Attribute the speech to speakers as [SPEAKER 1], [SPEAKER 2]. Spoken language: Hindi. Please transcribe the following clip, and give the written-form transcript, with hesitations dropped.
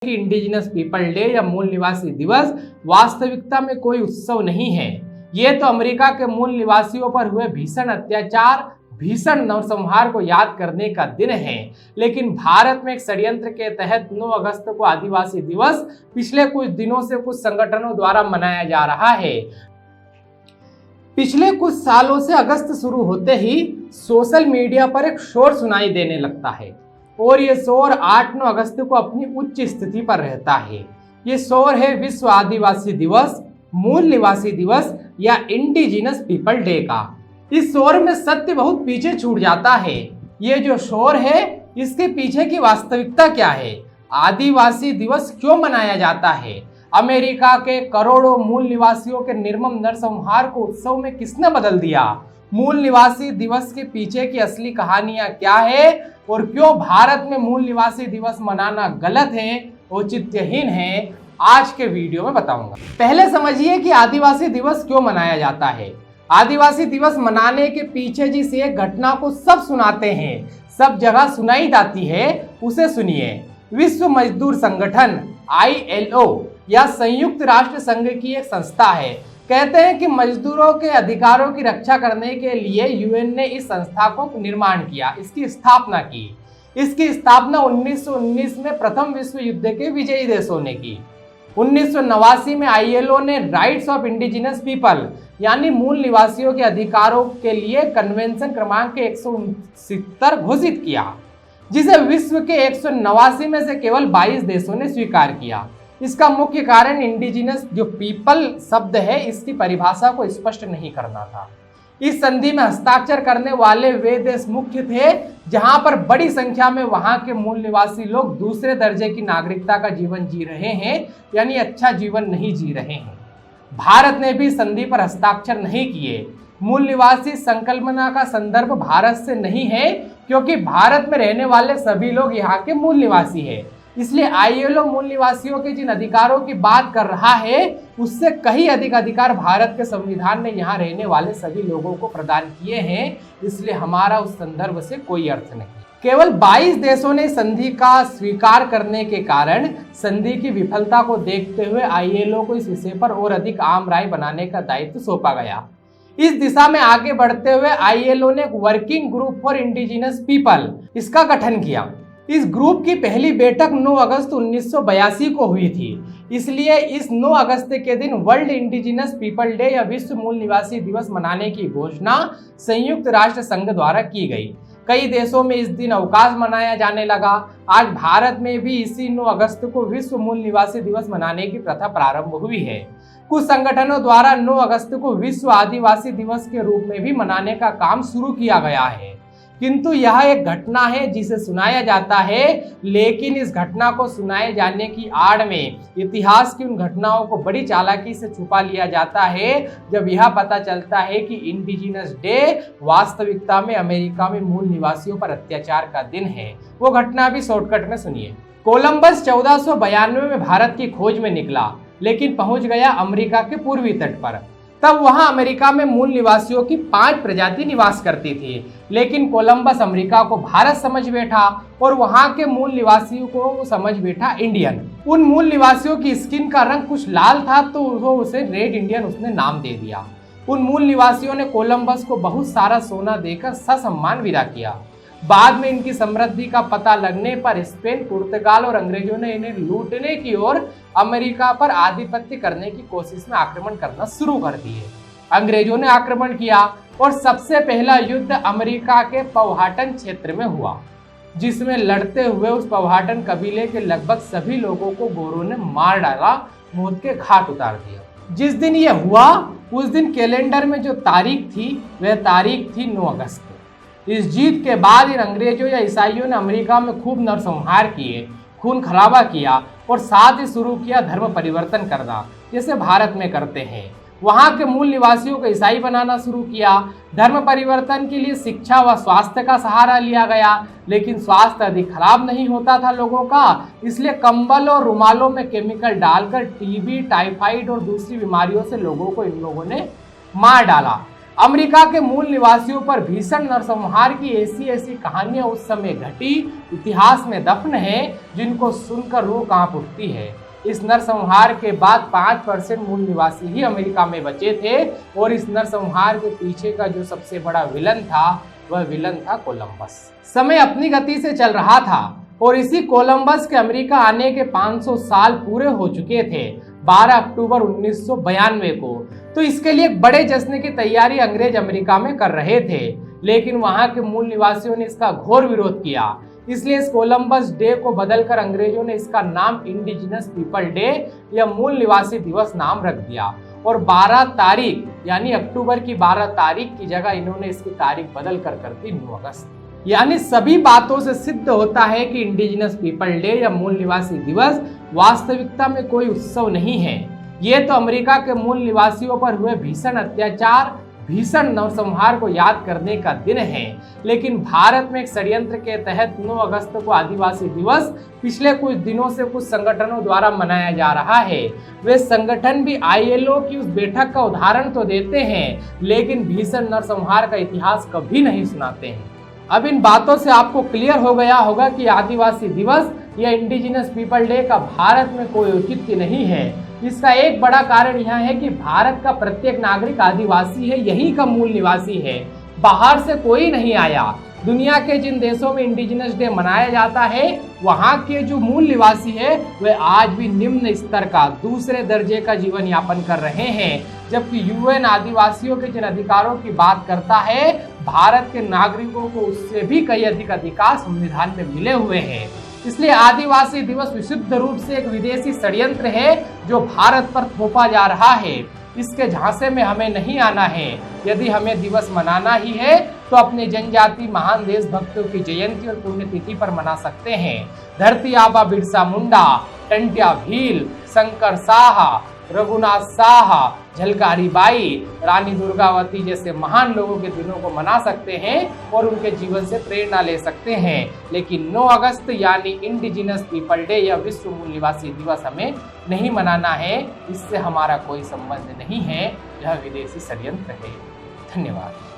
[SPEAKER 1] कि इंडिजिनस पीपल डे या मूल निवासी दिवस वास्तविकता में कोई उत्सव नहीं है। ये तो अमेरिका के मूल निवासियों पर हुए भीषण अत्याचार, भीषण नरसंहार को याद करने का दिन है। लेकिन भारत में एक षड्यंत्र के तहत 9 अगस्त को आदिवासी दिवस पिछले कुछ दिनों से कुछ संगठनों द्वारा मनाया जा रहा है। पिछले कुछ सालों से अगस्त शुरू होते ही सोशल मीडिया पर एक शोर सुनाई देने लगता है और ये शोर 8-9 अगस्त को अपनी उच्च स्थिति पर रहता है। ये शोर है विश्व आदिवासी दिवस, मूल निवासी दिवस या इंडिजिनस पीपल डे का। इस शोर में सत्य बहुत पीछे छूट जाता है। ये जो शोर है इसके पीछे की वास्तविकता क्या है? आदिवासी दिवस क्यों मनाया जाता है? अमेरिका के करोड़ों मूल निवासियों के निर्मम नरसंहार को उत्सव में किसने बदल दिया? मूल निवासी दिवस के पीछे की असली कहानियां क्या है और क्यों भारत में मूल निवासी दिवस मनाना गलत है, औचित्यहीन है, आज के वीडियो में बताऊंगा। पहले समझिए कि आदिवासी दिवस क्यों मनाया जाता है। आदिवासी दिवस मनाने के पीछे जिस एक घटना को सब सुनाते हैं, सब जगह सुनाई जाती है, उसे सुनिए। विश्व मजदूर संगठन ILO या संयुक्त राष्ट्र संघ की एक संस्था है। कहते हैं कि मजदूरों के अधिकारों की रक्षा करने के लिए UN ने इस संस्था को निर्माण किया, इसकी स्थापना की। इसकी स्थापना 1919 में प्रथम विश्व युद्ध के विजयी देशों ने की। 1989 में ILO ने राइट्स ऑफ इंडिजिनस पीपल यानी मूल निवासियों के अधिकारों के लिए कन्वेंशन क्रमांक 169 घोषित किया, जिसे विश्व के 189 में से केवल 22 देशों ने स्वीकार किया। इसका मुख्य कारण इंडिजिनस जो पीपल शब्द है इसकी परिभाषा को स्पष्ट नहीं करना था। इस संधि में हस्ताक्षर करने वाले वे देश मुख्य थे जहां पर बड़ी संख्या में वहां के मूल निवासी लोग दूसरे दर्जे की नागरिकता का जीवन जी रहे हैं, यानी अच्छा जीवन नहीं जी रहे हैं। भारत ने भी संधि पर हस्ताक्षर नहीं किए। मूल निवासी संकल्पना का संदर्भ भारत से नहीं है, क्योंकि भारत में रहने वाले सभी लोग यहाँ के मूल निवासी है। इसलिए ILO मूल निवासियों के जिन अधिकारों की बात कर रहा है उससे कहीं अधिक अधिकार भारत के संविधान ने यहाँ रहने वाले सभी लोगों को प्रदान किए हैं। इसलिए हमारा उस संदर्भ से कोई अर्थ नहीं। केवल 22 देशों ने संधि का स्वीकार करने के कारण संधि की विफलता को देखते हुए ILO को इस विषय पर और अधिक आम राय बनाने का दायित्व सौंपा गया। इस दिशा में आगे बढ़ते हुए ILO ने एक working group for indigenous people इसका गठन किया। इस ग्रुप की पहली बैठक 9 अगस्त 1982 को हुई थी। इसलिए इस 9 अगस्त के दिन वर्ल्ड इंडिजिनस पीपल डे या विश्व मूल निवासी दिवस मनाने की घोषणा संयुक्त राष्ट्र संघ द्वारा की गई। कई देशों में इस दिन अवकाश मनाया जाने लगा। आज भारत में भी इसी 9 अगस्त को विश्व मूल निवासी दिवस मनाने की प्रथा प्रारंभ हुई है। कुछ संगठनों द्वारा 9 अगस्त को विश्व आदिवासी दिवस के रूप में भी मनाने का काम शुरू किया गया है, किंतु यह एक घटना है जिसे सुनाया जाता है, लेकिन इस घटना को सुनाए जाने की आड़ में इतिहास की उन घटनाओं को बड़ी चालाकी से छुपा लिया जाता है। जब यह पता चलता है कि इंडिजिनस डे वास्तविकता में अमेरिका में मूल निवासियों पर अत्याचार का दिन है। वो घटना भी शॉर्टकट में सुनिए। कोलंबस 1492 में भारत की खोज में निकला, लेकिन पहुंच गया अमेरिका के पूर्वी तट पर। तब वहां अमेरिका में मूल निवासियों की 5 प्रजाति निवास करती थी, लेकिन कोलंबस अमेरिका को भारत समझ बैठा और वहां के मूल निवासियों को समझ बैठा इंडियन। उन मूल निवासियों की स्किन का रंग कुछ लाल था तो वो उसे रेड इंडियन उसने नाम दे दिया। उन मूल निवासियों ने कोलंबस को बहुत सारा सोना देकर ससम्मान विदा किया। बाद में इनकी समृद्धि का पता लगने पर स्पेन, पुर्तगाल और अंग्रेजों ने इन्हें लूटने की और अमेरिका पर आधिपत्य करने की कोशिश में आक्रमण करना शुरू कर दिए। अंग्रेजों ने आक्रमण किया और सबसे पहला युद्ध अमेरिका के पवहाटन क्षेत्र में हुआ, जिसमें लड़ते हुए उस पवहाटन कबीले के लगभग सभी लोगों को गोरों ने मार डाला, मौत के घाट उतार दिया। जिस दिन यह हुआ उस दिन कैलेंडर में जो तारीख थी वह तारीख थी 9 अगस्त। इस जीत के बाद इन अंग्रेजों या ईसाइयों ने अमेरिका में खूब नरसंहार किए, खून खराबा किया और साथ ही शुरू किया धर्म परिवर्तन करना, जैसे भारत में करते हैं। वहां के मूल निवासियों को ईसाई बनाना शुरू किया। धर्म परिवर्तन के लिए शिक्षा व स्वास्थ्य का सहारा लिया गया, लेकिन स्वास्थ्य अधिक खराब नहीं होता था लोगों का, इसलिए कंबल और रुमालों में केमिकल डालकर टीबी, टाइफाइड और दूसरी बीमारियों से लोगों को इन लोगों ने मार डाला। अमेरिका के मूल निवासियों पर भीषण नरसंहार की ऐसी कहानियां उस समय घटी, इतिहास में दफन है, जिनको सुनकर रूह कांप उठती है। इस नरसंहार के बाद 5% मूल निवासी ही अमेरिका में बचे थे और इस नरसंहार के पीछे का जो सबसे बड़ा विलन था वह विलन था कोलंबस। समय अपनी गति से चल रहा था और इसी कोलंबस के अमेरिका आने के 500 साल पूरे हो चुके थे 12 अक्टूबर 1992 को। तो इसके लिए एक बड़े जश्न की तैयारी अंग्रेज अमेरिका में कर रहे थे, लेकिन वहां के मूल निवासियों ने इसका घोर विरोध किया। इसलिए इस कोलंबस डे को बदलकर अंग्रेजों ने इसका नाम इंडिजिनस पीपल डे या मूल निवासी दिवस नाम रख दिया और 12 तारीख यानी अक्टूबर की 12 तारीख की जगह इन्होंने इसकी तारीख बदल कर दी 9 अगस्त। यानी सभी बातों से सिद्ध होता है कि इंडिजिनस पीपल डे या मूल निवासी दिवस वास्तविकता में कोई उत्सव नहीं है। ये तो अमेरिका के मूल निवासियों पर हुए भीषण अत्याचार, भीषण नरसंहार को याद करने का दिन है। लेकिन भारत में एक षड्यंत्र के तहत 9 अगस्त को आदिवासी दिवस पिछले कुछ दिनों से कुछ संगठनों द्वारा मनाया जा रहा है। वे संगठन भी ILO की उस बैठक का उदाहरण तो देते हैं, लेकिन भीषण नरसंहार का इतिहास कभी नहीं सुनाते हैं। अब इन बातों से आपको क्लियर हो गया होगा कि आदिवासी दिवस या इंडिजिनस पीपल डे का भारत में कोई औचित्य नहीं है। इसका एक बड़ा कारण यह है कि भारत का प्रत्येक नागरिक आदिवासी है, यही का मूल निवासी है, बाहर से कोई नहीं आया। दुनिया के जिन देशों में इंडिजिनस डे मनाया जाता है वहाँ के जो मूल निवासी है वे आज भी निम्न स्तर का दूसरे दर्जे का जीवन यापन कर रहे हैं, जबकि UN आदिवासियों के जिन अधिकारों की बात करता है भारत के नागरिकों को उससे भी कई अधिक अधिकार संविधान में मिले हुए हैं। इसलिए आदिवासी दिवस विशुद्ध रूप से एक विदेशी षड्यंत्र है जो भारत पर थोपा जा रहा है। इसके झांसे में हमें नहीं आना है। यदि हमें दिवस मनाना ही है तो अपने जनजाति महान देशभक्तों की जयंती और पुण्यतिथि पर मना सकते हैं। धरती आबा बिरसा मुंडा, टंट्या भील, शंकर साहा, रघुनाथ साहा, झलकारी बाई, रानी दुर्गावती जैसे महान लोगों के दिनों को मना सकते हैं और उनके जीवन से प्रेरणा ले सकते हैं, लेकिन 9 अगस्त यानी इंडिजिनस पीपल डे या विश्व मूल निवासी दिवस हमें नहीं मनाना है। इससे हमारा कोई संबंध नहीं है, यह विदेशी षड्यंत्र है। धन्यवाद।